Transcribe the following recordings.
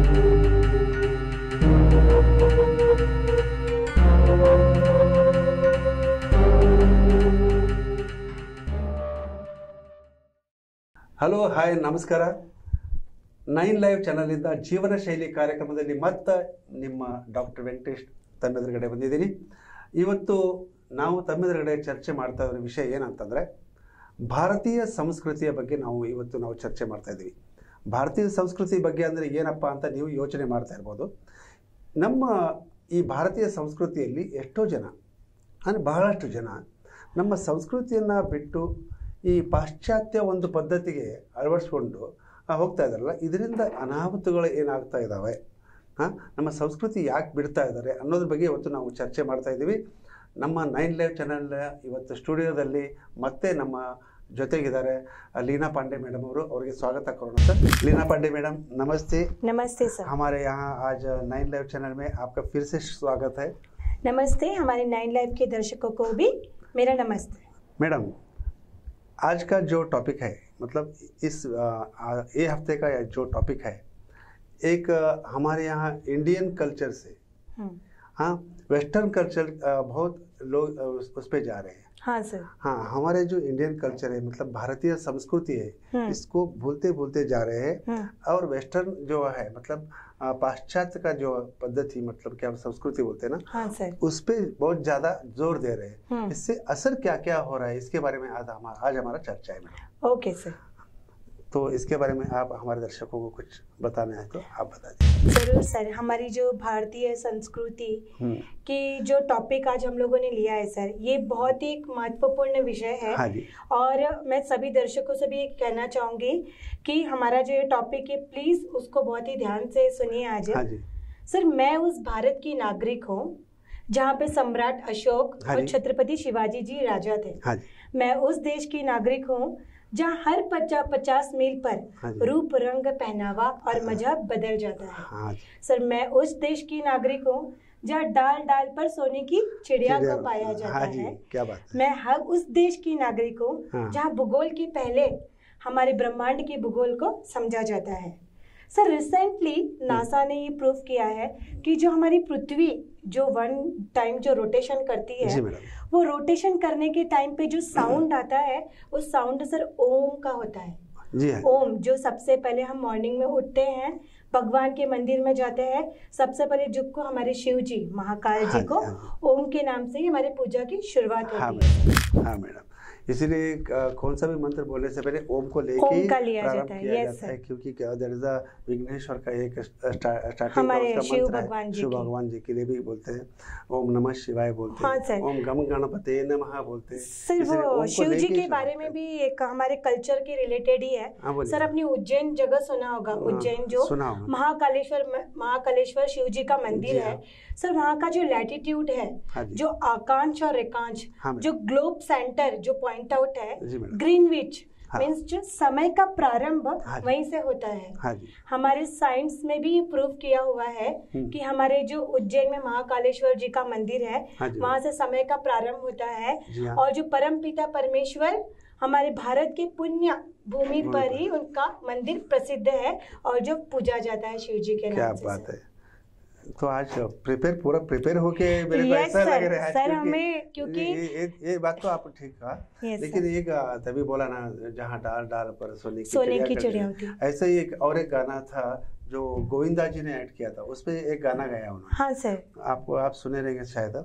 Hello hi ನಮಸ್ಕಾರ. 9 live ಚಾನಲಿಂದ ಜೀವನ ಶೈಲಿ ಕಾರ್ಯಕ್ರಮದಲ್ಲಿ ಮತ್ತೆ ನಿಮ್ಮ ಡಾಕ್ಟರ್ ವೆಂಕಟೇಶ್ ತಮ್ಮೆದುರುಗಡೆ ಬಂದಿದ್ದೀನಿ. ಇವತ್ತು ನಾವು ತಮ್ಮೆದುರುಗಡೆ ಚರ್ಚೆ ಮಾಡ್ತಾ ಇರೋ ವಿಷಯ ಏನಂತಂದರೆ ಭಾರತೀಯ ಸಂಸ್ಕೃತಿಯ ಬಗ್ಗೆ ನಾವು ಚರ್ಚೆ ಮಾಡ್ತಾ ಇದ್ದೀವಿ. ಭಾರತೀಯ ಸಂಸ್ಕೃತಿ ಬಗ್ಗೆ ಅಂದರೆ ಏನಪ್ಪ ಅಂತ ನೀವು ಯೋಚನೆ ಮಾಡ್ತಾ ಇರ್ಬೋದು. ನಮ್ಮ ಈ ಭಾರತೀಯ ಸಂಸ್ಕೃತಿಯಲ್ಲಿ ಎಷ್ಟೋ ಜನ ಅಂದರೆ ಬಹಳಷ್ಟು ಜನ ನಮ್ಮ ಸಂಸ್ಕೃತಿಯನ್ನು ಬಿಟ್ಟು ಈ ಪಾಶ್ಚಾತ್ಯ ಒಂದು ಪದ್ಧತಿಗೆ ಅಳವಡಿಸ್ಕೊಂಡು ಹೋಗ್ತಾ ಇದ್ದಾರಲ್ಲ, ಇದರಿಂದ ಅನಾಹುತಗಳು ಏನಾಗ್ತಾ ಇದ್ದಾವೆ, ನಮ್ಮ ಸಂಸ್ಕೃತಿ ಯಾಕೆ ಬಿಡ್ತಾ ಇದ್ದಾರೆ ಅನ್ನೋದ್ರ ಬಗ್ಗೆ ಇವತ್ತು ನಾವು ಚರ್ಚೆ ಮಾಡ್ತಾ ಇದ್ದೀವಿ. ನಮ್ಮ 9 ಲೈವ್ ಚಾನಲ್ ಇವತ್ತು ಸ್ಟುಡಿಯೋದಲ್ಲಿ ಮತ್ತೆ ನಮ್ಮ ಜೊತೆಗಿದ್ದಾರೆ लीना पांडे मैडम और स्वागत करोना सर. लीना पांडे मैडम नमस्ते. नमस्ते सर. हमारे यहाँ आज 9 लाइव चैनल में आपका फिर से स्वागत है. नमस्ते. हमारे 9 लाइव के दर्शकों को भी मेरा नमस्ते. मैडम आज का जो टॉपिक है, मतलब इस ये हफ्ते का जो टॉपिक है, एक हमारे यहाँ इंडियन कल्चर से वेस्टर्न कल्चर बहुत लोग उस पे जा रहे हैं. हाँ सर. हाँ, हमारे जो इंडियन कल्चर है मतलब भारतीय संस्कृति है, इसको भूलते जा रहे हैं और वेस्टर्न जो है मतलब पाश्चात्य का जो पद्धति मतलब क्या संस्कृति बोलते हैं ना, हाँ सर, उस पे बहुत ज्यादा जोर दे रहे हैं. इससे असर क्या क्या हो रहा है इसके बारे में आज हमारा चर्चा है मैडम. Okay sir. तो इसके बारे में आप हमारे दर्शकों को कुछ बताना है तो आप बता दीजिए. जरूर सर. हमारी जो भारतीय संस्कृति की जो टॉपिक आज हम लोगों ने लिया है सर, ये बहुत ही एक महत्वपूर्ण विषय है. हाँ जी. और मैं सभी दर्शकों से भी कहना चाहूंगी कि हमारा जो ये टॉपिक है प्लीज उसको बहुत ही ध्यान से सुनिए आज. हाँ जी. सर, मैं उस भारत की नागरिक हूँ जहाँ पे सम्राट अशोक और छत्रपति शिवाजी जी राजा थे. हाँ जी. मैं उस देश की नागरिक हूँ जहाँ हर 50 मील पर रूप रंग पहनावा और मजहब बदल जाता है. हाँ. सर, मैं उस देश की नागरिक हूँ जहाँ डाल डाल पर सोने की चिड़िया को पाया जाता है. क्या बात है. मैं हर उस देश की नागरिक हूँ जहाँ भूगोल की पहले हमारे ब्रह्मांड की भूगोल को समझा जाता है. सर, रिसेंटली नासा ने ये प्रूव किया है कि जो हमारी पृथ्वी जो वन टाइम जो रोटेशन करती है, वो रोटेशन करने के टाइम पे जो साउंड आता है उस साउंड सर ओम का होता है. जी हाँ. ओम, जो सबसे पहले हम मॉर्निंग में उठते हैं, भगवान के मंदिर में जाते हैं, सबसे पहले जो को हमारे शिव जी महाकाल जी को ओम के नाम से ही हमारी पूजा की शुरुआत होती है. हाँ मैडम, इसीलिए कौन सा भी मंत्र बोलने से पहले ओम को लेके प्रारंभ किया जाता है, क्योंकि देयर इज अ विघ्नेश्वर का एक स्टार्टिंग हमारे शिव भगवान जी के लिए भी बोलते हैं ओम नमः शिवाय बोलते हैं. हाँ, ओम गम गणपते नमः बोलते हैं. सर, वो शिव जी के बारे में भी एक हमारे कल्चर के रिलेटेड ही है. सर, अपनी उज्जैन जगह सुना होगा. उज्जैन जो महाकालेश्वर शिव जी का मंदिर है सर, वहाँ का जो लैटिट्यूड है, जो आकांश और रेखांश, जो ग्लोब सेंटर जो पॉइंट आउट है ग्रीनविच मीन्स जो समय का प्रारंभ वहीं से होता है. हमारे साइंस में भी प्रूव किया हुआ है कि हमारे जो उज्जैन में महाकालेश्वर जी का मंदिर है वहाँ से समय का प्रारंभ होता है. और जो परम पिता परमेश्वर हमारे भारत के पुण्य भूमि पर ही उनका मंदिर प्रसिद्ध है और जो पूजा जाता है शिव जी के नाम से. क्या बात है. तो आज पूरा प्रिपेयर होके मेरे को ऐसा लग रहा है सर, हमें क्योंकि ये बात तो आप ठीक कहा, लेकिन एक तभी बोला ना जहाँ डाल डाल पर सोने की चिड़िया होती है. ऐसा ही एक और एक गाना था जो गोविंदा जी ने ऐड किया था, उसपे एक गाना गाया उन्होंने. हाँ सर, आप सुने रहेंगे शायद.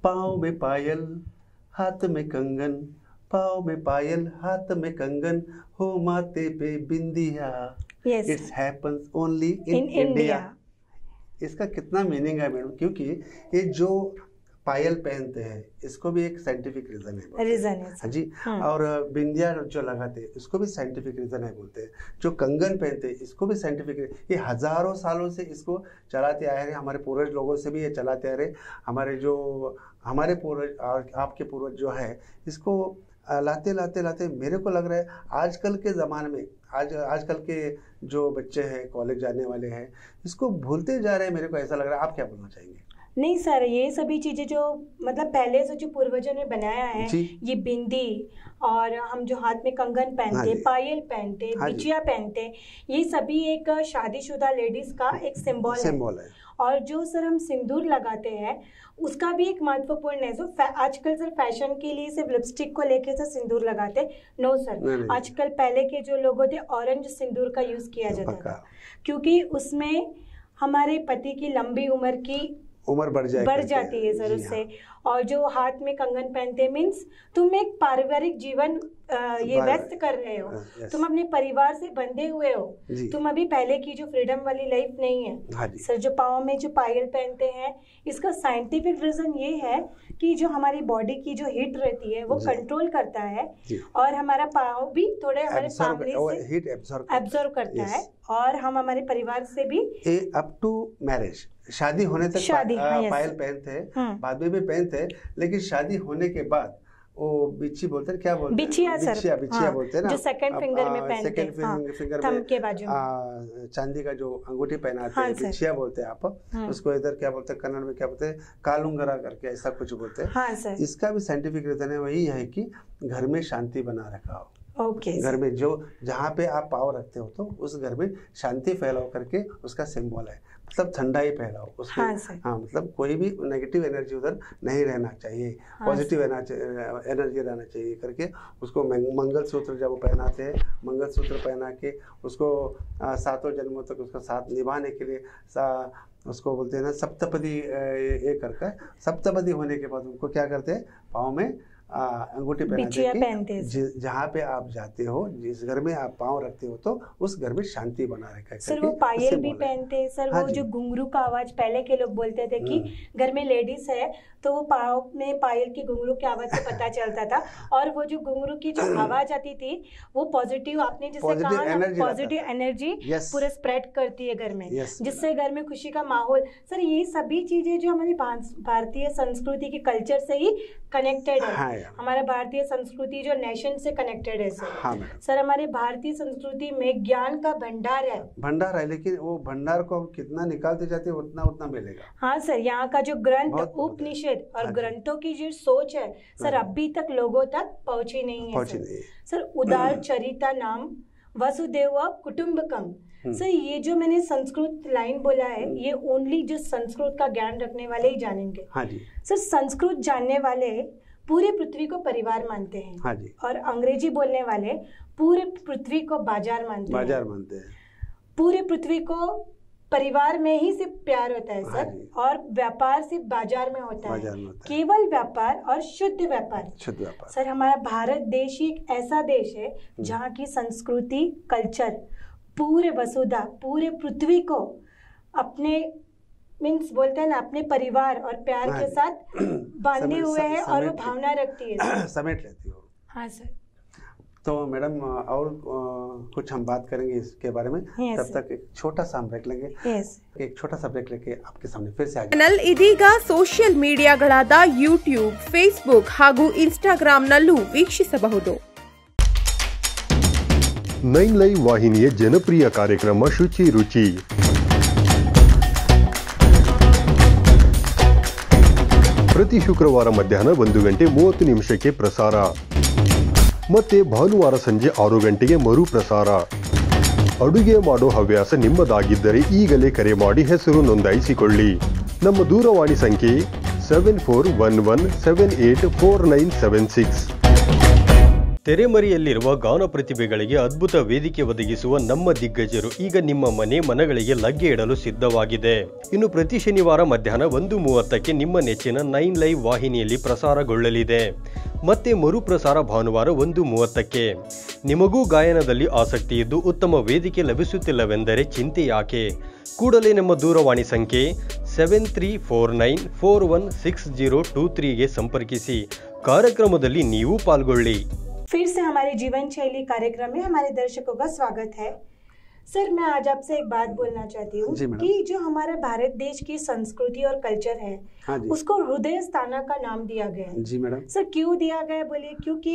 पाँव में पायल हाथ में कंगन, पाँव में पायल हाथ में कंगन, हो माथे पे बिंदिया, it's happens only in India. इसका कितना मीनिंग है मैडम, क्योंकि ये जो पायल पहनते हैं इसको भी एक साइंटिफिक रीजन है. हाँ जी. और बिंदिया जो लगाते हैं इसको भी साइंटिफिक रीजन है बोलते हैं. जो कंगन पहनते हैं इसको भी साइंटिफिक, ये हजारों सालों से इसको चलाते आए हैं. हमारे पूर्वज लोगों से भी ये चलाते आ रहे. हमारे पूर्वज आपके पूर्वज जो है इसको लाते मेरे को लग रहा है आजकल के ज़माने में आजकल के जो बच्चे हैं कॉलेज जाने वाले हैं इसको भूलते जा रहे हैं. मेरे को ऐसा लग रहा है. आप क्या बोलना चाहेंगे? नहीं सर, ये सभी चीजें जो मतलब पहले से जो पूर्वजों ने बनाया है, ये बिंदी और हम जो हाथ में कंगन पहनते, पायल पहनते, बिछिया पहनते, ये सभी एक शादीशुदा लेडीज का एक सिंबल है। और जो सर हम सिंदूर लगाते हैं उसका भी एक महत्वपूर्ण है। सो आजकल सर फैशन के लिए सिर्फ लिपस्टिक को लेके सर सिंदूर लगाते, नो सर, आजकल पहले के जो लोग होते ऑरेंज सिंदूर का यूज किया जाता था, क्योंकि उसमें हमारे पति की लंबी उम्र बढ़ जाती है सर उससे। और जो हाथ में कंगन पहनते मीन्स तुम एक पारिवारिक जीवन ये व्यस्त कर रहे हो, तुम अपने परिवार से बंधे हुए हो, तुम अभी पहले की जो फ्रीडम वाली लाइफ नहीं है। सर जो पाँव में जो पायल पहनते हैं, इसका साइंटिफिक रीजन ये है कि जो हमारी बॉडी की जो हीट रहती है वो कंट्रोल करता है, और हमारा पाँव भी थोड़े हमारे फैमिली से हीट एब्जॉर्ब करता है, और हम हमारे परिवार से भी अप टू मैरिज, शादी होने तक पायल पहनते हैं, बाद में भी पहनते हैं, लेकिन शादी होने के बाद वो बिच्छी बोलते हैं, क्या बोलते हैं, बिछिया बोलते हैं ना, जो सेकंड फिंगर में पहनते हैं, फिंगर में के बाजू चांदी का जो अंगूठी पहनाते हैं, बिछिया बोलते हैं आप उसको। इधर क्या बोलते हैं, कन्नड़ में क्या बोलते हैं, कालुंगरा करके ऐसा कुछ बोलते हैं। इसका भी साइंटिफिक रीजन है, वही है कि घर में शांति बना रखा हो। घर में जो जहाँ पे आप पाँव रखते हो तो उस घर में शांति फैलाओ करके उसका सिंबल है, मतलब ठंडाई फैलाओ उसमें। हाँ, मतलब कोई भी नेगेटिव एनर्जी उधर नहीं रहना चाहिए, पॉजिटिव एनर्जी रहना चाहिए करके उसको मंगलसूत्र जब वो पहनाते हैं, मंगलसूत्र पहना के उसको 7 जन्मों तक उसका साथ निभाने के लिए उसको बोलते हैं ना सप्तपदी, ये करके सप्तपदी होने के बाद उनको क्या करते हैं, पाँव में अंगूठी पहनाते हैं। जहाँ पे आप जाते हो, जिस घर में आप पाँव रखते हो तो उस घर में शांति बना रखा है। सर वो पायल भी पहनते हैं सर, वो जो घुंघरू का आवाज पहले के लोग बोलते थे कि घर में लेडीज है तो वो पाँव में पायल की घुंघरू की आवाज से पता चलता था, और वो जो घुंघरू की जो आवाज आती थी वो पॉजिटिव, आपने जिससे कहा ना पॉजिटिव एनर्जी पूरा स्प्रेड करती है घर में, जिससे घर में खुशी का माहौल। सर ये सभी चीजें जो हमारी भारतीय संस्कृति की कल्चर से ही कनेक्टेड है। हमारा भारतीय संस्कृति जो नेशन से कनेक्टेड है सर। सर हमारे भारतीय संस्कृति में ज्ञान का भंडार है, लेकिन वो भंडार को हम कितना निकालते जाते हैं उतना मिलेगा। हाँ सर, यहाँ का जो ग्रंथ उपनिषद और ग्रंथों की जो सोच है सर अभी तक लोगों तक पहुंची नहीं है सर। उदार चरिता नाम वसुदेव कुटुंबकम। सर ये जो मैंने संस्कृत लाइन बोला है, ये ओनली जो संस्कृत का ज्ञान रखने वाले ही जानेंगे। सर संस्कृत जानने वाले पूरे पृथ्वी को परिवार मानते हैं, और अंग्रेजी बोलने वाले पूरे पृथ्वी को बाजार मानते हैं। पूरे पृथ्वी को परिवार में ही सिर्फ प्यार होता है सर, और व्यापार सिर्फ बाजार में होता है। केवल व्यापार और शुद्ध व्यापार। सर हमारा भारत देश ही एक ऐसा देश है जहाँ की संस्कृति कल्चर पूरे वसुधा, पूरे पृथ्वी को अपने मीन्स बोलते हैं ना अपने परिवार और प्यार के साथ बांधे हुए है, और वो भावना रखती है, समेट लेती हो। हाँ सर। तो मैडम और कुछ हम बात करेंगे इसके बारे में, तब तक एक छोटा सा ब्रेक लेंगे। एक छोटा सा ब्रेक लेके आपके सामने फिर से ಚಾನೆಲ್ ಇದೀಗ ಸೋಷಿಯಲ್ ಮೀಡಿಯಾಗಳಾದ ಯೂಟ್ಯೂಬ್, ಫೇಸ್ಬುಕ್ ಹಾಗೂ ಇನ್ಸ್ಟಾಗ್ರಾಂನಲ್ಲೂ ವೀಕ್ಷಿಸಬಹುದು. 9 ಲೈವ್ ವಾಹಿನಿಯ ಜನಪ್ರಿಯ ಕಾರ್ಯಕ್ರಮ ಶುಚಿ ರುಚಿ ಪ್ರತಿ ಶುಕ್ರವಾರ ಮಧ್ಯಾಹ್ನ 1:30 ಪ್ರಸಾರ, ಮತ್ತೆ ಭಾನುವಾರ ಸಂಜೆ 6 ಗಂಟೆಗೆ ಮರು ಪ್ರಸಾರ. ಅಡುಗೆ ಮಾಡೋ ಹವ್ಯಾಸ ನಿಮ್ಮದಾಗಿದ್ದರೆ ಈಗಲೇ ಕರೆ ಮಾಡಿ ಹೆಸರು ನೋಂದಾಯಿಸಿಕೊಳ್ಳಿ. ನಮ್ಮ ದೂರವಾಣಿ ಸಂಖ್ಯೆ 7411784976. ತೆರೆಮರೆಯಲ್ಲಿರುವ ಗಾನ ಪ್ರತಿಭೆಗಳಿಗೆ ಅದ್ಭುತ ವೇದಿಕೆ ಒದಗಿಸುವ ನಮ್ಮ ದಿಗ್ಗಜರು ಈಗ ನಿಮ್ಮ ಮನಗಳಿಗೆ ಲಗ್ಗೆ ಇಡಲು ಸಿದ್ಧವಾಗಿದೆ. ಇನ್ನು ಪ್ರತಿ ಶನಿವಾರ ಮಧ್ಯಾಹ್ನ 1:30 ನಿಮ್ಮ ನೆಚ್ಚಿನ 9 ಲೈವ್ ವಾಹಿನಿಯಲ್ಲಿ ಪ್ರಸಾರಗೊಳ್ಳಲಿದೆ. ಮತ್ತೆ ಮರುಪ್ರಸಾರ ಭಾನುವಾರ 1:30. ನಿಮಗೂ ಗಾಯನದಲ್ಲಿ ಆಸಕ್ತಿ ಇದ್ದು ಉತ್ತಮ ವೇದಿಕೆ ಲಭಿಸುತ್ತಿಲ್ಲವೆಂದರೆ ಚಿಂತೆ ಯಾಕೆ? ಕೂಡಲೇ ನಮ್ಮ ದೂರವಾಣಿ ಸಂಖ್ಯೆ 7349416023ಗೆ ಸಂಪರ್ಕಿಸಿ. ಕಾರ್ಯಕ್ರಮದಲ್ಲಿ ನೀವು ಪಾಲ್ಗೊಳ್ಳಿ. फिर से हमारे जीवन शैली कार्यक्रम में हमारे दर्शकों का स्वागत है। सर मैं आज आपसे एक बात बोलना चाहती हूँ कि जो हमारे भारत देश की संस्कृति और कल्चर है, उसको हृदय स्थाना का नाम दिया गया है। जी मैडम। सर क्यों दिया गया बोलिए? क्योंकि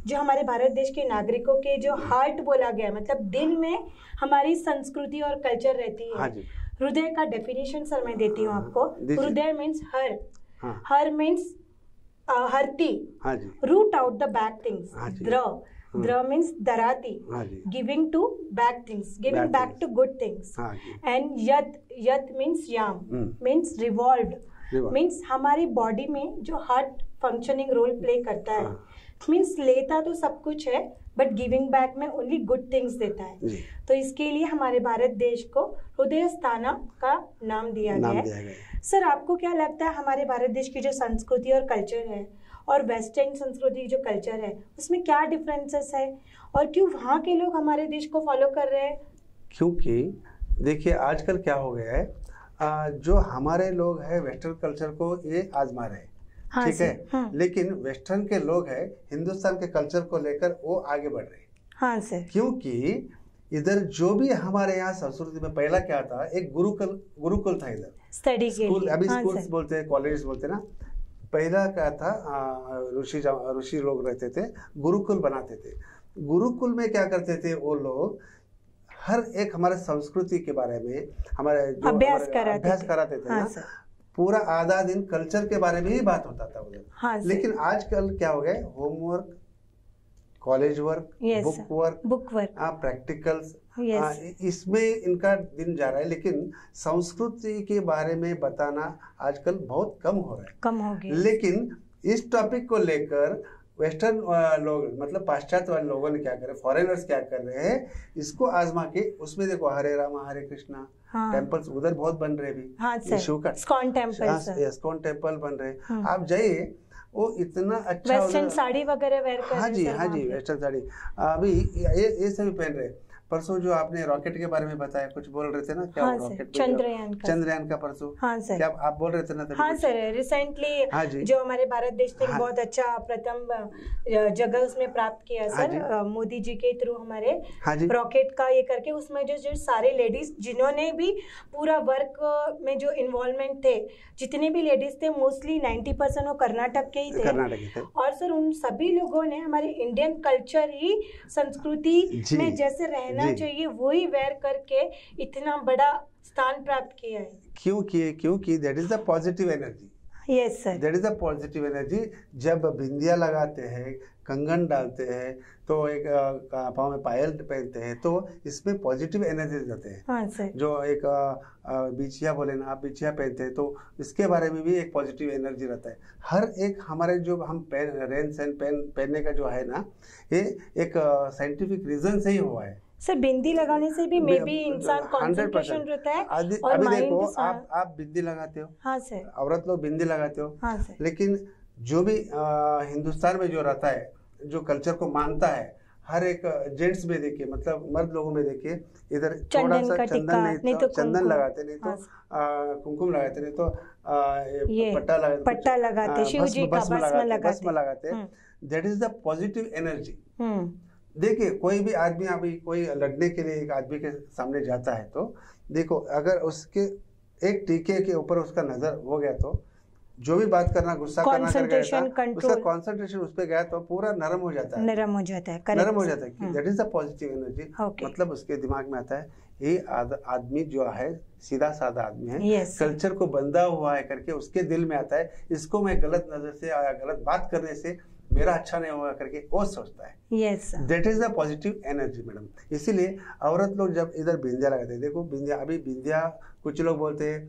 जो हमारे भारत देश के नागरिकों के जो हार्ट बोला गया, मतलब दिल में हमारी संस्कृति और कल्चर रहती है। हृदय का डेफिनेशन सर मैं देती हूँ आपको। दीजिए। हृदय मीन्स हर, हाँ। हर मीन्स हरती, हाँ जी, root out the bad things. हाँ जी। द्र मीन्स दराती, हाँ जी, giving to bad things, giving Bad back things. To good things. हाँ जी, एंड यत मीन्स याम, मीन्स रिवॉल्व, Revolve. मीन्स हमारी बॉडी में जो हार्ट फंक्शनिंग रोल प्ले करता है, हाँ। मीन्स लेता तो सब कुछ है बट गिविंग बैक में ओनली गुड थिंग्स देता है। जी, तो इसके लिए हमारे भारत देश को हृदय स्थाना का नाम दिया गया नाम है। दिया गया। सर आपको क्या लगता है हमारे भारत देश की जो संस्कृति और कल्चर है और वेस्टर्न संस्कृति जो कल्चर है उसमें क्या डिफरेंसेस है और क्यों वहाँ के लोग हमारे देश को फॉलो कर रहे हैं? क्योंकि देखिए आजकल क्या हो गया है, जो हमारे लोग हैं वेस्टर्न कल्चर को ये आजमा रहे हैं, हाँ ठीक है, हाँ। लेकिन वेस्टर्न के लोग हैं हिंदुस्तान के कल्चर को लेकर वो आगे बढ़ रहे हैं। हाँ सर। क्योंकि इधर जो भी हमारे यहाँ संस्कृति में पहला क्या था, एक गुरुकुल था इधर, स्टडी के स्कूल, लिए। अभी हाँ स्कूल्स सर। बोलते हैं, कॉलेज बोलते हैं ना, पहला क्या था, ऋषि लोग रहते थे, गुरुकुल बनाते थे। गुरुकुल में क्या करते थे वो लोग, हर एक हमारे संस्कृति के बारे में हमारे जो अभ्यास कराते थे हाँ ना, सर। पूरा आधा दिन कल्चर के बारे में ही बात होता था उधर। हाँ सर। लेकिन आजकल क्या हो गया, homework, college work, Yes, book sir. Work, book work. Practicals, Yes. इसमें इनका दिन जा रहा है। लेकिन संस्कृति के बारे में बताना आजकल बहुत कम हो रहा है। कम हो गया। लेकिन इस टॉपिक को लेकर वेस्टर्न लोग, मतलब पाश्चात्य वाले लोगों ने क्या करे, फॉरेनर्स क्या कर रहे हैं, इसको आजमा के उसमें देखो हरे रामा हरे कृष्णा हाँ। टेम्पल्स उधर बहुत बन रहे भी। हाँ ये सर। शिव का स्कॉन टेम्पल सर। इस्कॉन टेम्पल बन रहे, आप जाइए वो इतना अच्छा वेस्टर्न उधर- साड़ी वगैरह वेयर कर हाँ रहे जी, हैं सर हाँ वहाँ जी, पे। वेस्टर्न साड़ी अभी ये सभी पहन रहे। परसों जो आपने रॉकेट के बारे में बताया, कुछ बोल रहे थे ना, क्या हाँ वो सर, रॉकेट चंद्रयान का परसों, हाँ सर। क्या आप बोल रहे थे ना तभी हाँ कुछ? सर, रिसेंटली हाँ जी। जो हमारे भारत देश ने हाँ। बहुत अच्छा प्रथम जगह उसमें प्राप्त किया हाँ सर, मोदी जी के थ्रू हमारे हाँ जी, रॉकेट का ये करके, उसमें जो सारे लेडीज जिन्होंने भी पूरा वर्क में जो इन्वॉल्वमेंट थे, जितने भी लेडीज थे मोस्टली 90% वो कर्नाटक के ही थे। कर्नाटक के थे। और सर उन सभी लोगों ने हमारे इंडियन कल्चर ही संस्कृति जी, में जैसे रहना जी। चाहिए वही वेयर करके इतना बड़ा स्थान प्राप्त किया है। क्योंकि that is the positive energy, yes sir. That is the positive energy. जब बिंदिया लगाते हैं, कंगन डालते हैं, तो एक पाँव में पायल पहनते हैं, तो इसमें पॉजिटिव एनर्जी जाते हैं। हाँ सर। जो एक बिछिया बोले ना, आप बिछिया पहनते हैं तो इसके बारे में भी एक पॉजिटिव एनर्जी रहता है। हर एक हमारे जो हम रेन सैन पहनने का जो है ना, ये एक साइंटिफिक रीजन से ही हुआ है। सर बिंदी लगाने से भी मे बी इंसान 100% कंसंट्रेशन रहता है और अभी माइंड देखो, शांत। आप बिंदी लगाते हो, हाँ सर। औरत लोग बिंदी लगाते हो, हाँ सर। लेकिन जो भी हिंदुस्तान में जो रहता है, जो कल्चर को मानता है, हर एक जेंट्स में देखिए, मतलब मर्द लोगों में देखिए, इधर थोड़ा सा चंदन नहीं तो चंदन लगाते, नहीं तो कुमकुम लगाते, नहीं तो ये पट्टा लगाते, शिव जी का भस्म लगाते। That is the positive energy. देखिए कोई भी आदमी, अभी कोई लड़ने के लिए एक आदमी के सामने जाता है, तो देखो अगर उसके एक टीके के ऊपर उसका नजर हो गया, तो जो भी बात करना, गुस्सा करना कर गया था, उसका कंसंट्रेशन उस पर गया तो पूरा नरम हो जाता है, नरम हो जाता है, नरम हो जाता है। That is the positive energy. मतलब उसके दिमाग में आता है ये आदमी जो है सीधा साधा आदमी है, कल्चर को बंधा हुआ है करके उसके दिल में आता है, इसको मैं गलत नजर से या गलत बात करने से मेरा अच्छा नहीं होगा करके वो सोचता है। That is the positive energy madam. इसीलिए औरत लोग जब इधर बिंदिया लगाते हैं, देखो बिंदिया, अभी बिंदिया कुछ लोग बोलते हैं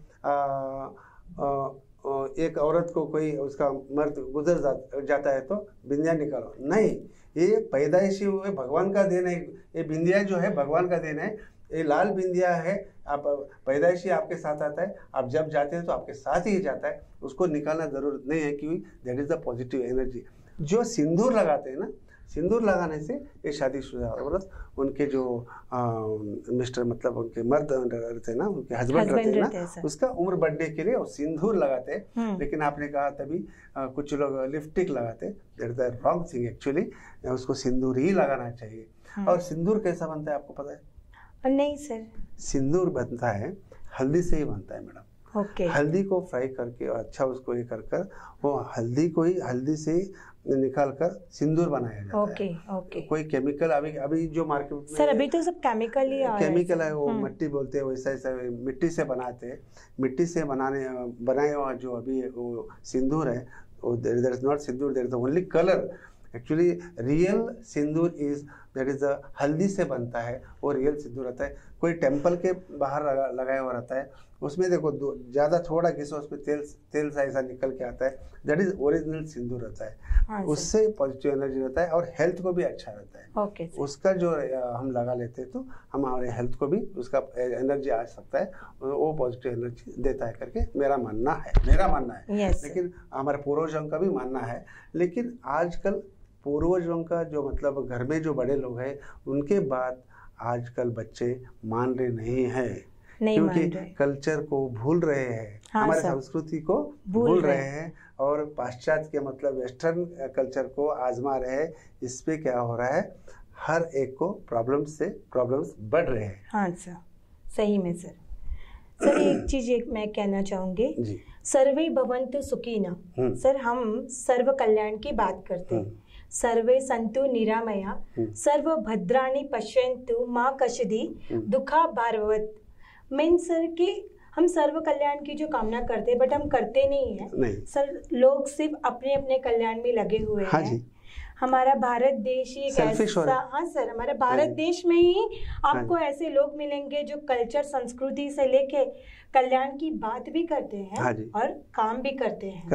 एक औरत को कोई उसका मर्द गुजर जाता है तो बिंदिया निकालो, नहीं, ये पैदाइशी हुए भगवान का देन है। ये बिंदिया जो है भगवान का देन है, ये लाल बिंदिया है, आप पैदाइशी आपके साथ आता है, आप जब जाते हैं तो आपके साथ ही जाता है, उसको निकालना जरूरत नहीं है, क्योंकि that is the positive energy. जो सिंदूर लगाते हैं ना, सिंदूर लगाने से ये शादीशुदा औरत, उनके जो मिस्टर मतलब उनके मर्द रहते हैं ना, उनके हस्बैंड रहते हैं ना, उसका उम्र बढ़ने के लिए वो सिंदूर लगाते हैं। लेकिन आपने कहा तभी कुछ लोग लिपस्टिक लगाते, that is the wrong thing actually. उसको सिंदूर ही लगाना चाहिए। और सिंदूर कैसा बनता है आपको पता है? नहीं सर। सिंदूर बनता है हल्दी से ही बनता है मैडम। हल्दी को फ्राई करके और अच्छा उसको ये कर वो हल्दी से ही निकाल कर सिंदूर बनाया जाता ओके है। ओके। कोई केमिकल अभी जो मार्केट में सर अभी तो सब केमिकल ही आ रहा है। केमिकल है, वो मिट्टी बोलते हैं, वैसा ऐसा मिट्टी से बनाते हैं। मिट्टी से बनाए हुआ जो अभी वो सिंदूर है, there is not sindoor, there is only colour. Actually real sindoor is that is हल्दी से बनता है, वो रियल सिंदूर रहता है। कोई टेम्पल के बाहर लगाया हुआ रहता है, उसमें देखो ज़्यादा थोड़ा घिसो, उसमें तेल सा ऐसा निकल के आता है, दैट इज ओरिजिनल सिंदूर रहता है। उससे पॉजिटिव एनर्जी रहता है और हेल्थ को भी अच्छा रहता है। ओके। उसका जो हम लगा लेते हैं तो हमारे हेल्थ को भी उसका एनर्जी आ सकता है, वो पॉजिटिव एनर्जी देता है करके मेरा मानना है। Yes, लेकिन हमारे पूर्वजों का भी मानना है। लेकिन आजकल पूर्वजों का जो मतलब घर में जो बड़े लोग हैं उनके बात आजकल बच्चे मान रहे नहीं हैं, क्योंकि कल्चर को भूल रहे हैं। हाँ, हमारे संस्कृति को भूल रहे हैं और पाश्चात्य के मतलब वेस्टर्न कल्चर को आजमा रहे हैं। इस पे क्या हो रहा है, हर एक को प्रॉब्लम्स बढ़ रहे हैं। हाँ सर, सही में सर एक चीज मैं कहना चाहूंगी जी। सर्वे भवन्तु सुखिनः। सर हम सर्व कल्याण की बात करते हैं। सर्वे संतु निरामया, सर्व भद्राणि पश्यन्तु मा कश्चित् दुखा भारवत्। मीन्स सर कि हम सर्व कल्याण की जो कामना करते हैं, बट हम करते नहीं है सर। लोग सिर्फ अपने अपने कल्याण में लगे हुए हैं। हाँ जी। हमारा भारत देश ही एक ऐसा, हाँ सर, हमारे भारत देश में ही आपको ऐसे लोग मिलेंगे जो कल्चर संस्कृति से लेके कल्याण की बात भी करते हैं और काम भी करते हैं।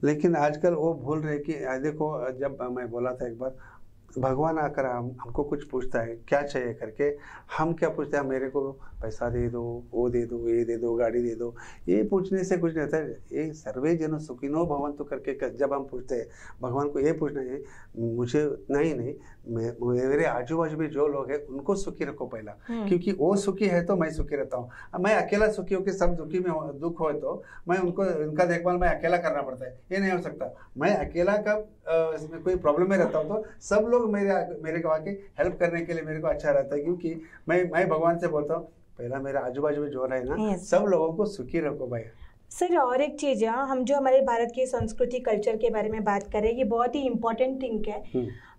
लेकिन आजकल वो भूल रहे कि देखो, जब मैं बोला था एक बार, भगवान आकर हमको कुछ पूछता है क्या चाहिए करके, हम क्या पूछते हैं, मेरे को पैसा दे दो, वो दे दो, ये दे दो, गाड़ी दे दो। ये पूछने से कुछ नहीं होता है। ये सर्वे जनो सुखिनो भवन्तु करके जब हम पूछते हैं भगवान को, ये पूछना है मुझे नहीं, मेरे आजू बाजू में जो लोग हैं उनको सुखी रखो पहला, क्योंकि वो सुखी है तो मैं सुखी रहता हूँ। मैं अकेला सुखी होकर सब दुखी में दुख हो तो मैं उनका देखभाल मैं अकेला करना पड़ता है, ये नहीं हो सकता। मैं अकेला का इसमें कोई प्रॉब्लम में रहता हूँ तो सब लोग मेरे को आके हेल्प करने के लिए मेरे को अच्छा रहता है, क्योंकि मैं भगवान से बोलता हूँ पहला मेरा आजू बाजू में जो रहे ना, सब लोगों को सुखी रखो भाई। सर और एक चीज है, हम जो हमारे भारत की संस्कृति कल्चर के बारे में बात करें, ये बहुत ही इम्पोर्टेंट थिंग है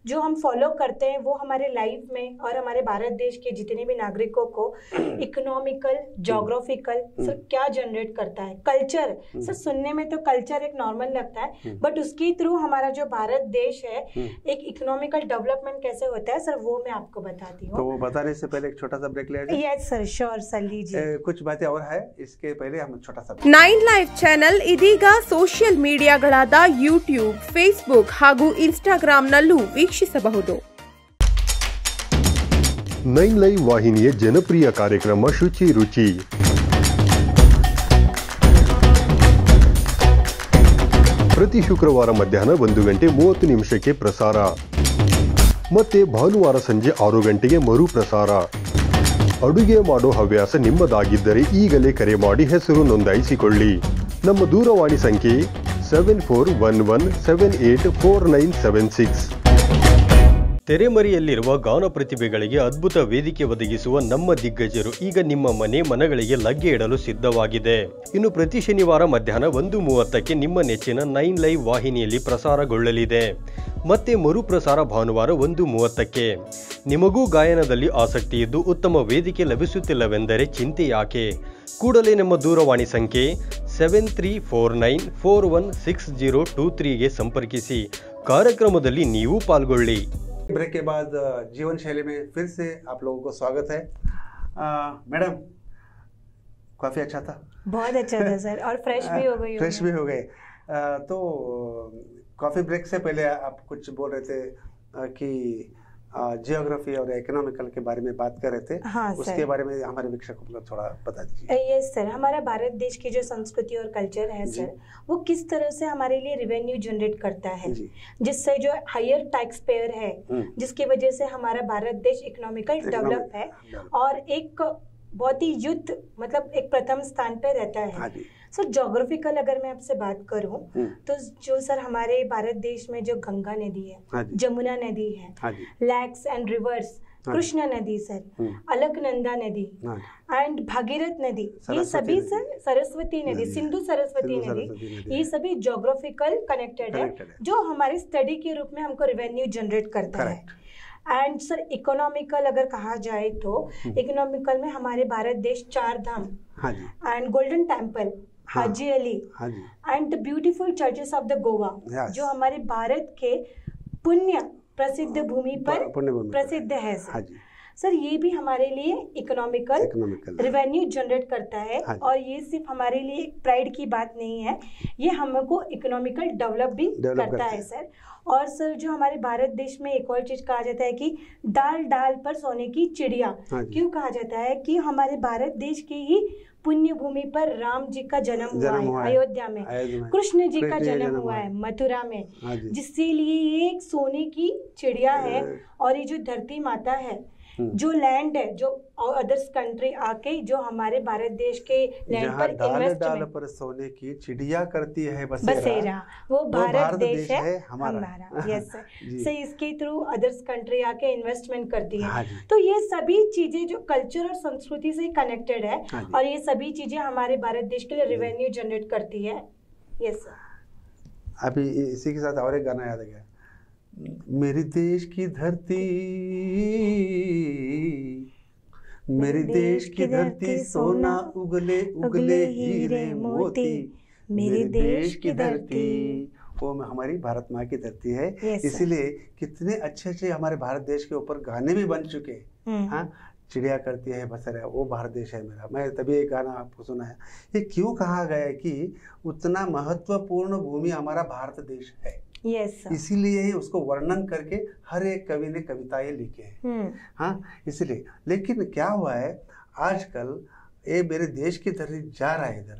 जो हम फॉलो करते हैं। वो हमारे लाइफ में और हमारे भारत देश के जितने भी नागरिकों को इकोनॉमिकल, ज्योग्राफिकल सर क्या जनरेट करता है। कल्चर सर सुनने में तो कल्चर एक नॉर्मल लगता है, बट उसके थ्रू हमारा जो भारत देश है एक इकोनॉमिकल डेवलपमेंट कैसे होता है सर, वो मैं आपको बताती हूँ। तो वो बताने से पहले एक छोटा सा ब्रेक ले लीजिए। यस सर, श्योर सर, लीजिए। कुछ बातें और है, इसके पहले हम छोटा सा 9 ಲೈವ್ ಚಾನೆಲ್ ಇದೀಗ ಸೋಷಿಯಲ್ ಮೀಡಿಯಾಗಳಾದ ಯೂಟ್ಯೂಬ್, ಫೇಸ್ಬುಕ್ ಹಾಗೂ ಇನ್ಸ್ಟಾಗ್ರಾಂನಲ್ಲೂ ವೀಕ್ಷಿಸಬಹುದು. 9 ಲೈವ್ ವಾಹಿನಿಯ ಜನಪ್ರಿಯ ಕಾರ್ಯಕ್ರಮ ಶುಚಿ ರುಚಿ. ಪ್ರತಿ ಶುಕ್ರವಾರ ಮಧ್ಯಾಹ್ನ 1:30 ಪ್ರಸಾರ, ಮತ್ತೆ ಭಾನುವಾರ ಸಂಜೆ 6 ಗಂಟೆಗೆ ಮರು ಪ್ರಸಾರ. ಅಡುಗೆ ಮಾಡೋ ಹವ್ಯಾಸ ನಿಮ್ಮದಾಗಿದ್ದರೆ ಈಗಲೇ ಕರೆ ಮಾಡಿ ಹೆಸರು ನೋಂದಾಯಿಸಿಕೊಳ್ಳಿ. ನಮ್ಮ ದೂರವಾಣಿ ಸಂಖ್ಯೆ 7411784976. ತೆರೆಮರೆಯಲ್ಲಿರುವ ಗಾನ ಪ್ರತಿಭೆಗಳಿಗೆ ಅದ್ಭುತ ವೇದಿಕೆ ಒದಗಿಸುವ ನಮ್ಮ ದಿಗ್ಗಜರು ಈಗ ನಿಮ್ಮ ಮನೆಗಳಿಗೆ ಲಗ್ಗೆ ಇಡಲು ಸಿದ್ಧವಾಗಿದೆ. ಇನ್ನು ಪ್ರತಿ ಶನಿವಾರ ಮಧ್ಯಾಹ್ನ 1:30ಕ್ಕೆ ನಿಮ್ಮ ನೆಚ್ಚಿನ 9 ಲೈವ್ ವಾಹಿನಿಯಲ್ಲಿ ಪ್ರಸಾರಗೊಳ್ಳಲಿದೆ. ಮತ್ತೆ ಮರುಪ್ರಸಾರ ಭಾನುವಾರ 1:30ಕ್ಕೆ. ನಿಮಗೂ ಗಾಯನದಲ್ಲಿ ಆಸಕ್ತಿ ಇದ್ದು ಉತ್ತಮ ವೇದಿಕೆ ಲಭಿಸುತ್ತಿಲ್ಲವೆಂದರೆ ಚಿಂತೆ ಯಾಕೆ? ಕೂಡಲೇ ನಮ್ಮ ದೂರವಾಣಿ ಸಂಖ್ಯೆ 7349416023ಗೆ ಸಂಪರ್ಕಿಸಿ. ಕಾರ್ಯಕ್ರಮದಲ್ಲಿ ನೀವು ಪಾಲ್ಗೊಳ್ಳಿ. ब्रेक के बाद जीवन शैली में फिर से आप लोगों को स्वागत है। मैडम, काफ़ी अच्छा था, बहुत अच्छा था सर, और फ्रेश भी हो गई। फ्रेश भी हो गए। तो कॉफ़ी ब्रेक से पहले आप कुछ बोल रहे थे कि जियोग्राफी और इकोनॉमिकल के बारे में बात कर रहे थे। हाँ, उसके बारे में हमारे वीक्षकों को थोड़ा बता दीजिए। यस सर, हमारा भारत देश की जो संस्कृति और कल्चर है सर, वो किस तरह से हमारे लिए रेवेन्यू जनरेट करता है, जिससे जो हायर टैक्स पेयर है, जिसकी वजह से हमारा भारत देश इकोनॉमिकल डेवलप है और एक बहुत ही युद्ध मतलब एक प्रथम स्थान पे रहता है। सर ज्योग्राफिकल अगर मैं आपसे बात करूं तो जो सर हमारे भारत देश में जो गंगा नदी है, जमुना नदी है, लैक्स एंड रिवर्स, कृष्णा नदी सर, अलकनंदा नदी एंड भागीरथ नदी, ये सभी सर सरस्वती नदी, सिंधु सरस्वती नदी, ये सभी ज्योग्राफिकल कनेक्टेड है जो हमारे स्टडी के रूप में हमको रेवेन्यू जनरेट करता है। एंड सर इकोनॉमिकल अगर कहा जाए तो इकोनॉमिकल में हमारे भारत देश 4 धाम and golden temple, Haji Ali and the beautiful churches of the Goa जो हमारे भारत के पुण्य प्रसिद्ध भूमि पर प्रसिद्ध है सर ये भी हमारे लिए इकोनॉमिकल रेवेन्यू जनरेट करता है। और ये सिर्फ हमारे लिए एक प्राइड की बात नहीं है, ये हमको इकोनॉमिकल डेवलप भी करता है सर। और सर जो हमारे भारत देश में एक और चीज कहा जाता है कि डाल डाल पर सोने की चिड़िया, क्यों कहा जाता है कि हमारे भारत देश के ही पुण्य भूमि पर राम जी का जन्म हुआ है, अयोध्या में कृष्ण जी का जन्म हुआ है मथुरा में, जिसके लिए ये एक सोने की चिड़िया है। और ये जो धरती माता है, जो लैंड है, जो अदर्स कंट्री आके जो हमारे भारत देश के लैंड पर इन्वेस्टमेंट पर सोने की चिड़िया करती है बसेरा, वो भारत देश है हमारा। यस सर, से इसके थ्रू अदर्स कंट्री आके इन्वेस्टमेंट करती है। तो ये सभी चीजें जो कल्चर और संस्कृति से कनेक्टेड है और ये सभी चीजें हमारे भारत देश के लिए रेवेन्यू जनरेट करती है। Yes sir. अभी इसी के साथ और एक गाना याद आ गया, मेरे देश की धरती, मेरे देश की धरती सोना उगले उगले हीरे मोती, मेरे देश की धरती, वो हमारी भारत माँ की धरती है। इसीलिए कितने अच्छे अच्छे हमारे भारत देश के ऊपर गाने भी बन चुके। हाँ, चिड़िया करती है बसेरा, वो भारत देश है मेरा। मैं तभी एक गाना आपको सुनाया। ये क्यों कहा गया है कि उतना महत्वपूर्ण भूमि हमारा भारत देश है। इसीलिए ही उसको वर्णन करके हर एक कवि ने कविताएं लिखे हैं। हाँ, इसलिए। लेकिन क्या हुआ है आजकल, ये मेरे देश की धरती जा रहा है इधर,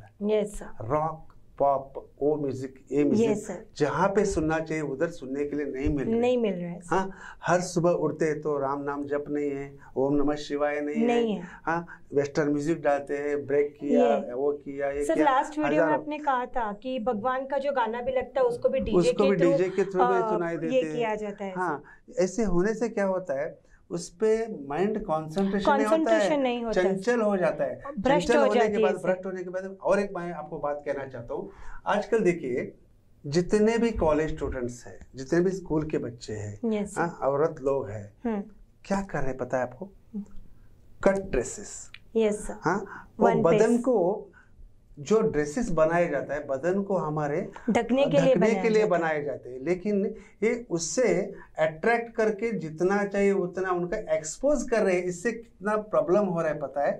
रॉक पॉप वो म्यूजिक, ये म्यूजिक जहाँ पे सुनना चाहिए उधर सुनने के लिए नहीं मिल रहा है। हाँ, हर सुबह उठते तो राम नाम जप नहीं है, ओम नमः शिवाय नहीं है। हाँ, वेस्टर्न म्यूजिक डालते हैं, ब्रेक किया, वो किया, ये सर लास्ट वीडियो में आपने कहा था कि भगवान का जो गाना भी लगता है उसको भी डीजे के थ्रू सुनाई देते हैं, किया जाता है। हाँ, ऐसे होने से क्या होता है, उस पे माइंड कंसंट्रेशन नहीं होता, चंचल हो जाता है। चंचल होने के बाद, भ्रष्ट होने के बाद, और एक मैं आपको बात कहना चाहता हूँ, आजकल देखिए जितने भी कॉलेज स्टूडेंट्स हैं, जितने भी स्कूल के बच्चे हैं, औरत लोग हैं, क्या कर रहे हैं पता है आपको? Cut dresses. हाँ, वो बदन को जो ड्रेसेस बनाया जाता है, बदन को हमारे ढकने के लिए बनाए जाते हैं, लेकिन ये उससे अट्रैक्ट करके जितना चाहिए उतना उनका एक्सपोज कर रहे हैं। इससे कितना प्रॉब्लम हो रहा है पता है।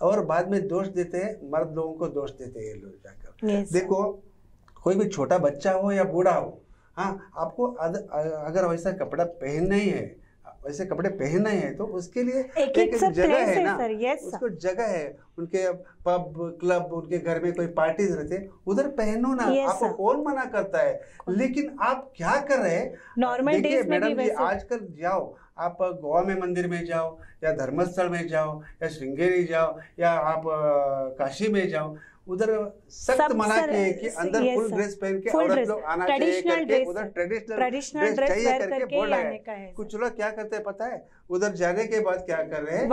और बाद में दोष देते हैं, मर्द लोगों को दोष देते हैं ये लोग जाकर। देखो, कोई भी छोटा बच्चा हो या बूढ़ा हो, हाँ, आपको अगर वैसा कपड़ा पहनना ही है, वैसे कपड़े पहनना है तो उसके लिए एक जगह है ना, उसको जगह है। उनके पब क्लब, उनके घर में कोई पार्टीज रहते हैं, उधर पहनो ना, आपको कौन मना करता है। लेकिन आप क्या कर रहे हैं नॉर्मल डेज में मैडम जी, आजकल जाओ आप गोवा में मंदिर में जाओ, या धर्मस्थल में जाओ, या श्रृंगेरी जाओ, या आप काशी में जाओ, उधर सख्त मना किए कि अंदर फुल ड्रेस पहन के औरत लोग आना चाहिए करके, उधर ट्रेडिशनल ड्रेस चाहिए करके बोल रहे हैं। कुछ लोग क्या करते हैं पता है, उधर जाने के बाद क्या कर रहे हैं,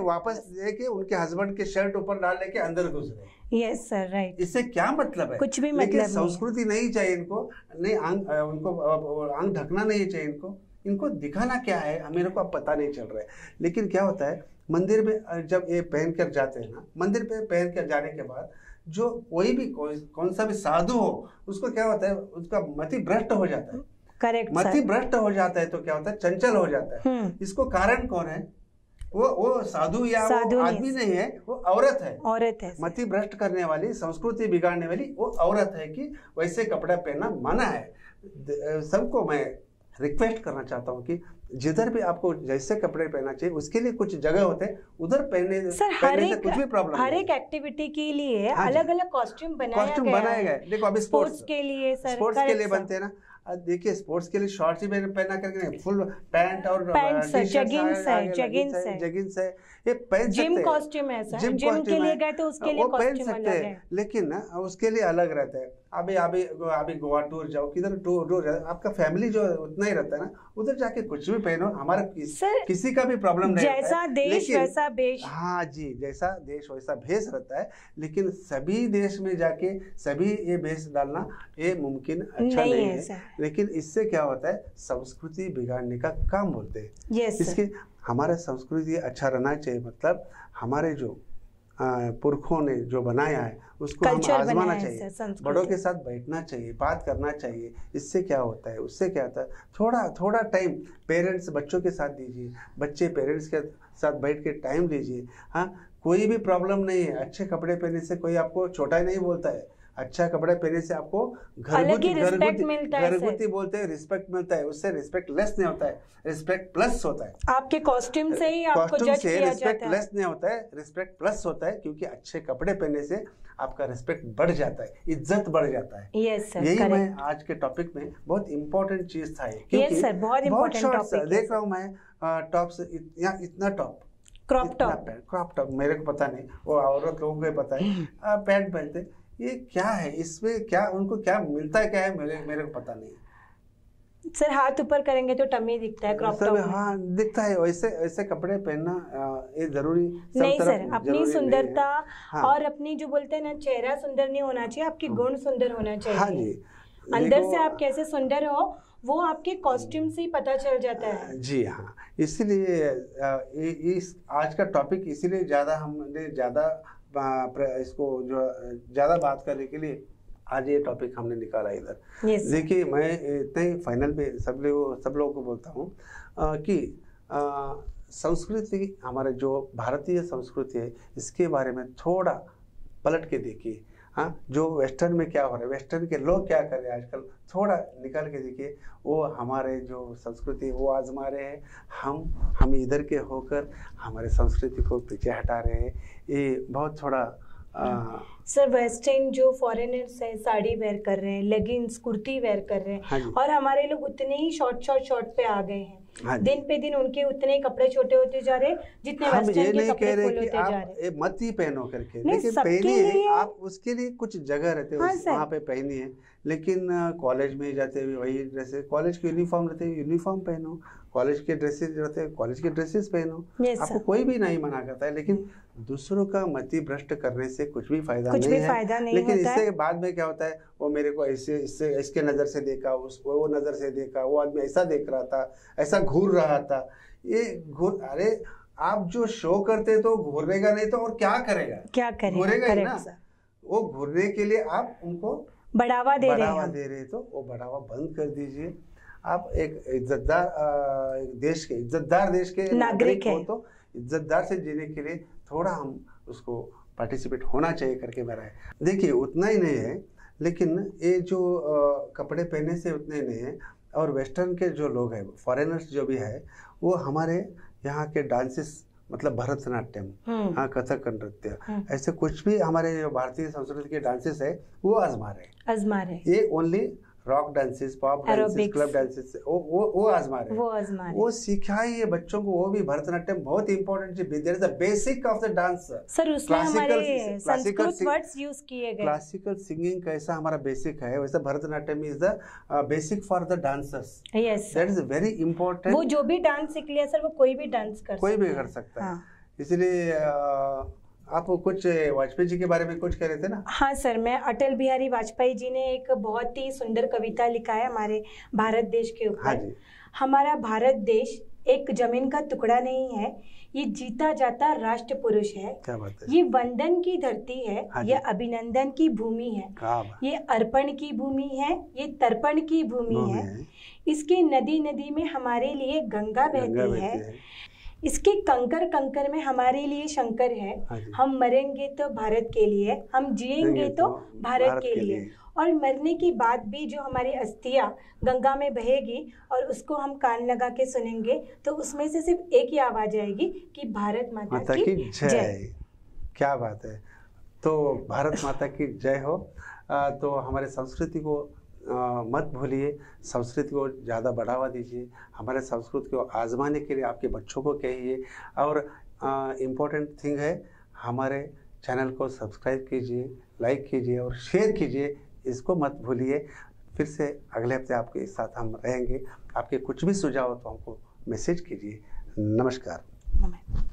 वापस लेके उनके हस्बैंड के शर्ट ऊपर डाल लेके अंदर घुस रहे। Yes sir, right. इससे क्या मतलब है? कुछ भी मतलब नहीं। संस्कृति नहीं चाहिए इनको, नहीं उनको आंख ढकना नहीं चाहिए इनको दिखाना क्या है मेरे को अब पता नहीं चल रहा है। लेकिन क्या होता है, मंदिर में जब ये पहन कर जाते हैं ना, मंदिर पे पहन कर जाने के बाद जो कोई भी कौन सा भी साधु हो, उसको क्या होता है, उसका मति भ्रष्ट हो जाता है। करेक्ट, मति भ्रष्ट हो जाता है तो क्या होता है, चंचल हो जाता है। इसको कारण कौन है? वो साधु या वो आदमी नहीं है, वो औरत है। मति भ्रष्ट करने वाली, संस्कृति बिगाड़ने वाली वो औरत है कि वैसे कपड़ा पहनना मना है। सबको मैं रिक्वेस्ट करना चाहता हूँ कि जिधर भी आपको जैसे कपड़े पहनना चाहिए उसके लिए कुछ जगह होते हैं, उधर पहनने से कुछ भी प्रॉब्लम नहीं। हर एक एक्टिविटी के लिए अलग अलग कॉस्ट्यूम बनाया गया है। देखो अभी स्पोर्ट्स के लिए बनते हैं ना, देखिए स्पोर्ट्स के लिए शॉर्ट्स ही पहना करके नहीं, फुल पैंट और जगिंग्स है, ये पहन सकते हैं। जिम कॉस्ट्यूम है सर, जिम के लिए गए तो उसके लिए कॉस्ट्यूम अलग है, लेकिन उसके लिए अलग रहता है। अभी अभी अभी गोवा टूर जाओ, किधर टूर आपका फैमिली जो उतना ही रहता है ना, उधर जाके कुछ भी पहनो, हमारा किसी का भी प्रॉब्लम नहीं रहता है। जैसा देश वैसा भेष। हाँ जी, जैसा देश वैसा भेष रहता है, लेकिन सभी देश में जाके सभी ये भेष डालना ये मुमकिन अच्छा नहीं है। लेकिन इससे क्या होता है, संस्कृति बिगाड़ने का काम बोलते हैं। इसके हमारा संस्कृति अच्छा रहना चाहिए, मतलब हमारे जो पुरखों ने जो बनाया है उसको हम आजमाना चाहिए, बड़ों के साथ बैठना चाहिए, बात करना चाहिए। इससे क्या होता है, उससे क्या होता है, थोड़ा टाइम पेरेंट्स बच्चों के साथ दीजिए, बच्चे पेरेंट्स के साथ बैठ के टाइम दीजिए। हाँ, कोई भी प्रॉब्लम नहीं है, अच्छे कपड़े पहनने से कोई आपको छोटा नहीं बोलता है, अच्छा कपड़ा पहनने से आपको घरगुती बोलते हैं, रिस्पेक्ट मिलता है, उससे रिस्पेक्ट लेस नहीं होता है, रिस्पेक्ट प्लस होता है। आपके कॉस्ट्यूम से ही आपको जज किया जाता है। रिस्पेक्ट लेस नहीं होता है, रिस्पेक्ट प्लस होता है, क्योंकि अच्छे कपड़े पहनने से आपका रिस्पेक्ट बढ़ जाता है, इज्जत बढ़ जाता है। यही मैं आज के टॉपिक में बहुत इंपॉर्टेंट चीज था, क्योंकि बहुत शॉर्ट्स देख रहा हूँ मैं, टॉप्स इतना टॉप, क्रॉप टॉप मेरे को पता नहीं, वो औरत लोगों को पता है, पैंट पहनते, ये क्या है, इसमें क्या उनको क्या मिलता है, क्या है, मेरे को पता नहीं। सर हाथ ऊपर करेंगे तो टमी दिखता है क्रॉप टॉप में। हाँ दिखता है, वैसे कपड़े पहनना ये जरूरी नहीं सर, अपनी सुंदरता और अपनी जो बोलते हैं ना, चेहरा सुंदर नहीं होना चाहिए, आपकी गुण सुंदर होना चाहिए। हाँ जी, अंदर से आप कैसे सुंदर हो वो आपके कॉस्ट्यूम से ही पता चल जाता है। जी हाँ, इसीलिए इस आज का टॉपिक इसीलिए हमने इसको जो ज़्यादा बात करने के लिए आज ये टॉपिक हमने निकाला इधर। देखिए, मैं इतना ही फाइनल पे सब लोगों को बोलता हूँ कि संस्कृति, हमारे जो भारतीय संस्कृति है, इसके बारे में थोड़ा पलट के देखिए। हाँ, जो वेस्टर्न में क्या हो रहा है, वेस्टर्न के लोग क्या कर रहे हैं आजकल, थोड़ा निकाल के देखिए। वो हमारे जो संस्कृति है वो आजमा रहे हैं, हम इधर के होकर हमारे संस्कृति को पीछे हटा रहे हैं। ये बहुत थोड़ा सर वेस्टर्न जो फॉरेनर्स है साड़ी वेयर कर रहे हैं, लेगिंग्स कुर्ती वेयर कर रहे हैं, और हमारे लोग उतने ही शॉर्ट पे आ गए हैं। दिन पे दिन उनके उतने कपड़े छोटे होते जा रहे जितने वेस्टर्न के कपड़े फुल होते जा रहे। मत ही पहनो करके, लेकिन पहनिए, आप उसके लिए कुछ जगह रहते हैं वहाँ पे पहनिए। लेकिन कॉलेज में जाते हुए वही ड्रेसेस, कॉलेज के यूनिफॉर्म रहते हैं, यूनिफॉर्म पहनो, कॉलेज के ड्रेसेस रहते हैं, कॉलेज के ड्रेसेस पहनो। आपको कोई भी नहीं मना करता है, लेकिन दूसरों का मति भ्रष्ट करने से कुछ भी फायदा नहीं है। लेकिन इससे बाद में क्या होता है, वो मेरे को इसके नज़र से देखा, वो नज़र से देखा, वो आदमी ऐसा देख रहा था, ऐसा घूर रहा था। अरे आप जो शो करते तो घूरेगा नहीं तो और क्या करेगा, घूरेगा ही ना। वो घूरने के लिए आप उनको बढ़ावा दे रहे तो वो बढ़ावा बंद कर दीजिए। आप एक देश के नागरिक हो तो इज्जतदार से जीने के लिए थोड़ा हम उसको पार्टिसिपेट होना चाहिए करके मेरा है। देखिए, उतना ही नहीं है, लेकिन ये जो कपड़े पहनने से उतने नहीं है। और वेस्टर्न के जो लोग हैं, फॉरेनर्स जो भी है, वो हमारे यहाँ के डांसेस, मतलब भरतनाट्यम, हाँ, कथक नृत्य, ऐसे कुछ भी हमारे जो भारतीय संस्कृति के डांसेस है वो आजमा रहे। ये only rock dances, pop dances, club dances, वो आजमा रहे। वो सिखाइए बच्चों को, वो भी भरतनाट्यम बहुत इंपॉर्टेंट चीज, there is the basic of the dance. Sir उसमें हमारे संस्कृत वर्ड्स यूज किए गए। क्लासिकल सिंगिंग कैसा हमारा बेसिक है, वैसा Bharatanatyam is the basic for the dancers. Yes, that is very important. वो जो भी डांस सीख लिया सर, वो कोई भी डांस कर सकता है। इसलिए आप कुछ वाजपेयी जी के बारे में कुछ कह रहे थे ना? हाँ सर, मैं अटल बिहारी वाजपेयी जी ने एक बहुत ही सुंदर कविता लिखा है हमारे भारत देश के ऊपर। हाँ, हमारा भारत देश एक जमीन का टुकड़ा नहीं है, ये जीता जाता राष्ट्र पुरुष है। क्या बात है। ये वंदन की धरती है। हाँ, ये अभिनंदन की भूमि है। ये अर्पण की भूमि है, ये तर्पण की भूमि है। इसके नदी नदी में हमारे लिए गंगा बहती है। इसके कंकर कंकर में हमारे लिए शंकर है। हम मरेंगे तो भारत के लिए, हम जिएंगे तो भारत के लिए। और मरने की बात भी जो हमारी अस्थियां गंगा में बहेगी और उसको हम कान लगा के सुनेंगे, तो उसमें से सिर्फ एक ही आवाज आएगी कि भारत माता की जय। क्या बात है। तो भारत माता की जय हो। तो हमारे संस्कृति को मत भूलिए, संस्कृति को ज़्यादा बढ़ावा दीजिए। हमारे संस्कृति को आजमाने के लिए आपके बच्चों को कहिए। और इम्पोर्टेंट थिंग है, हमारे चैनल को सब्सक्राइब कीजिए, लाइक कीजिए और शेयर कीजिए, इसको मत भूलिए। फिर से अगले हफ्ते आपके साथ हम रहेंगे। आपके कुछ भी सुझाव हो तो हमको मैसेज कीजिए। नमस्कार। नमस्कार।